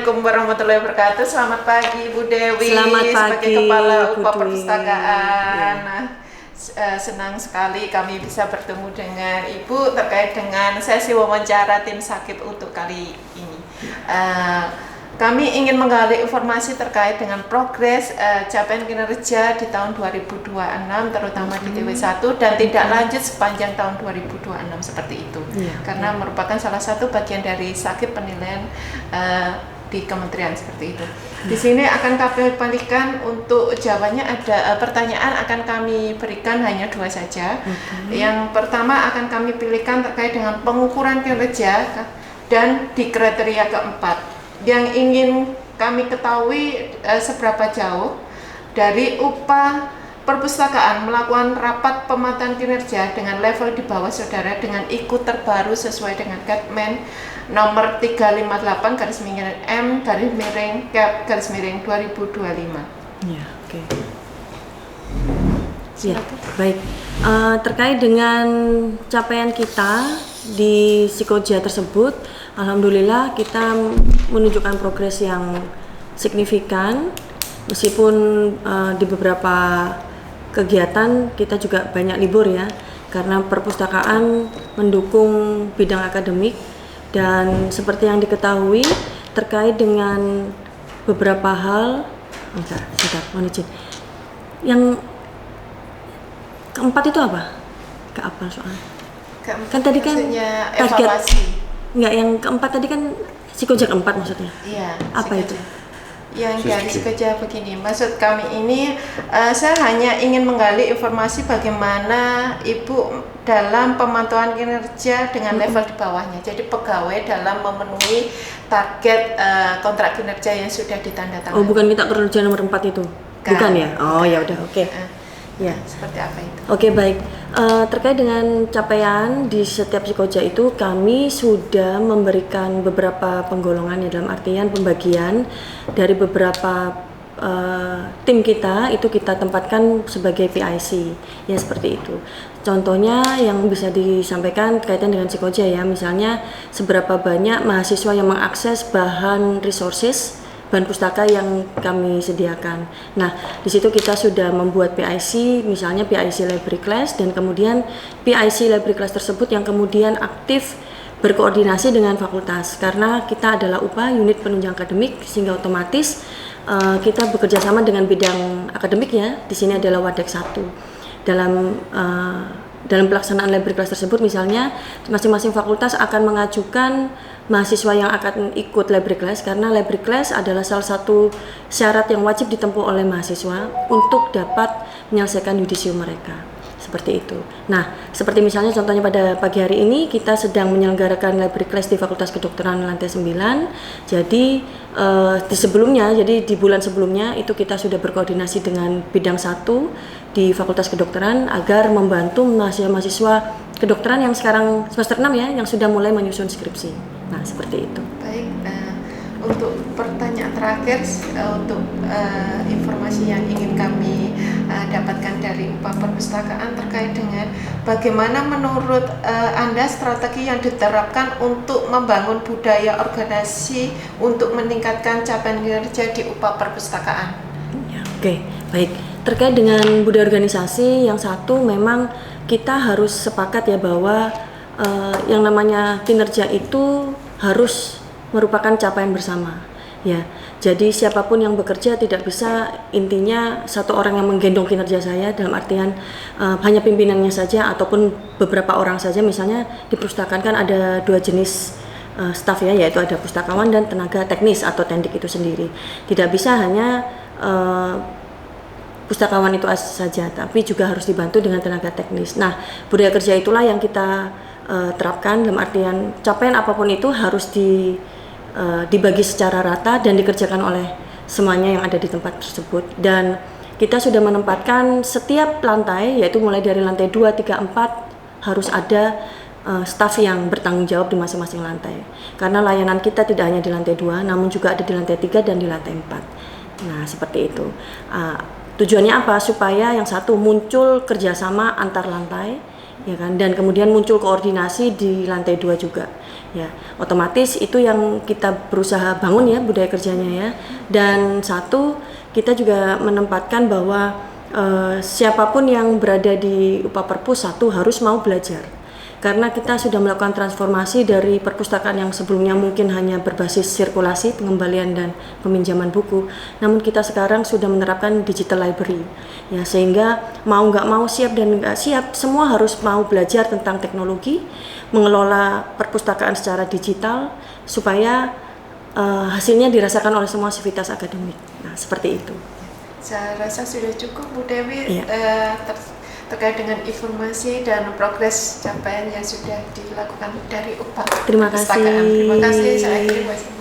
Assalamualaikum warahmatullahi wabarakatuh. Selamat pagi Bu Dewi. Selamat pagi, sebagai Kepala UPA Bu Dwi. Perpustakaan. Ya. Nah, senang sekali kami bisa bertemu dengan Ibu terkait dengan sesi wawancara tim Sakib untuk kali ini. Kami ingin menggali informasi terkait dengan progres capaian kinerja di tahun 2026 terutama di TW1 dan tidak lanjut sepanjang tahun 2026 seperti itu. Karena merupakan salah satu bagian dari Sakib penilaian di kementerian seperti itu. Di sini akan kami balikan untuk jawabannya ada pertanyaan akan kami berikan hanya 2 saja. Yang pertama akan kami pilihkan terkait dengan pengukuran kinerja dan di kriteria keempat. Yang ingin kami ketahui seberapa jauh dari UPA Perpustakaan melakukan rapat pemantauan kinerja dengan level di bawah saudara dengan ikut terbaru sesuai dengan Kepmen nomor 358/M/Cap/2025. Ya, oke. Ya, baik. Terkait dengan capaian kita di Psikoja tersebut, alhamdulillah kita menunjukkan progres yang signifikan meskipun di beberapa kegiatan kita juga banyak libur ya, karena perpustakaan mendukung bidang akademik. Dan seperti yang diketahui terkait dengan beberapa hal, yang keempat itu apa? Keempat soalnya. Kan tadi kan evaluasi. Enggak, yang keempat tadi kan Psikoja keempat maksudnya. Iya. Apa itu? Yang dari Psikoja begini, maksud kami ini saya hanya ingin menggali informasi bagaimana Ibu dalam pemantauan kinerja dengan level di bawahnya. Jadi pegawai dalam memenuhi target kontrak kinerja yang sudah ditandatangani. Oh, bukan minta kerja nomor 4 itu? Bukan ya? Oh, ya udah, oke. Ya. Seperti apa itu? Oke, baik. Terkait dengan capaian di setiap Psikoja itu, kami sudah memberikan beberapa penggolongan ya, dalam artian pembagian dari beberapa tim kita itu kita tempatkan sebagai PIC ya, seperti itu. Contohnya yang bisa disampaikan kaitan dengan Psikoja ya, misalnya seberapa banyak mahasiswa yang mengakses bahan resources, bahan pustaka yang kami sediakan. Nah, di situ kita sudah membuat PIC, misalnya PIC Library Class, dan kemudian PIC Library Class tersebut yang kemudian aktif berkoordinasi dengan fakultas, karena kita adalah UPA unit penunjang akademik, sehingga otomatis kita bekerja sama dengan bidang akademik ya. Di sini adalah Wadek 1. Dalam pelaksanaan library class tersebut, misalnya masing-masing fakultas akan mengajukan mahasiswa yang akan ikut library class, karena library class adalah salah satu syarat yang wajib ditempuh oleh mahasiswa untuk dapat menyelesaikan yudisium mereka. Seperti itu. Nah, seperti misalnya contohnya pada pagi hari ini kita sedang menyelenggarakan library class di Fakultas Kedokteran lantai 9. Jadi di bulan sebelumnya itu kita sudah berkoordinasi dengan bidang 1 di Fakultas Kedokteran agar membantu mahasiswa kedokteran yang sekarang semester 6 ya, yang sudah mulai menyusun skripsi. Nah, seperti itu. Baik, untuk pertanyaan terakhir, untuk informasi yang ingin kami dapatkan dari UPA Perpustakaan terkait dengan bagaimana menurut Anda strategi yang diterapkan untuk membangun budaya organisasi untuk meningkatkan capaian kinerja di UPA Perpustakaan. Ya, oke, baik. Terkait dengan budaya organisasi, yang satu memang kita harus sepakat ya bahwa yang namanya kinerja itu harus merupakan capaian bersama ya. Jadi siapapun yang bekerja tidak bisa intinya satu orang yang menggendong kinerja saya, dalam artian hanya pimpinannya saja ataupun beberapa orang saja. Misalnya di perpustakaan kan ada 2 jenis staf ya, yaitu ada pustakawan dan tenaga teknis atau tendik itu sendiri. Tidak bisa hanya pustakawan itu saja, tapi juga harus dibantu dengan tenaga teknis. Nah, budaya kerja itulah yang kita terapkan, dalam artian capaian apapun itu harus dibagi secara rata dan dikerjakan oleh semuanya yang ada di tempat tersebut. Dan kita sudah menempatkan setiap lantai, yaitu mulai dari lantai 2, 3, 4 harus ada staf yang bertanggung jawab di masing-masing lantai. Karena layanan kita tidak hanya di lantai 2, namun juga ada di lantai 3 dan di lantai 4. Nah, seperti itu. Tujuannya apa? Supaya yang satu muncul kerjasama antar lantai, ya kan, dan kemudian muncul koordinasi di lantai 2 juga, ya otomatis itu yang kita berusaha bangun ya budaya kerjanya ya. Dan satu, kita juga menempatkan bahwa siapapun yang berada di UPA Perpus 1 harus mau belajar. Karena kita sudah melakukan transformasi dari perpustakaan yang sebelumnya mungkin hanya berbasis sirkulasi, pengembalian dan peminjaman buku, namun kita sekarang sudah menerapkan digital library, ya sehingga mau nggak mau, siap dan nggak siap, semua harus mau belajar tentang teknologi, mengelola perpustakaan secara digital supaya hasilnya dirasakan oleh semua sivitas akademik. Nah, seperti itu. Saya rasa sudah cukup Bu Dewi, Iya. terkait dengan informasi dan progres capaian yang sudah dilakukan dari UPA Terima kasih. Perpustakaan. Terima kasih. Saya akhiri.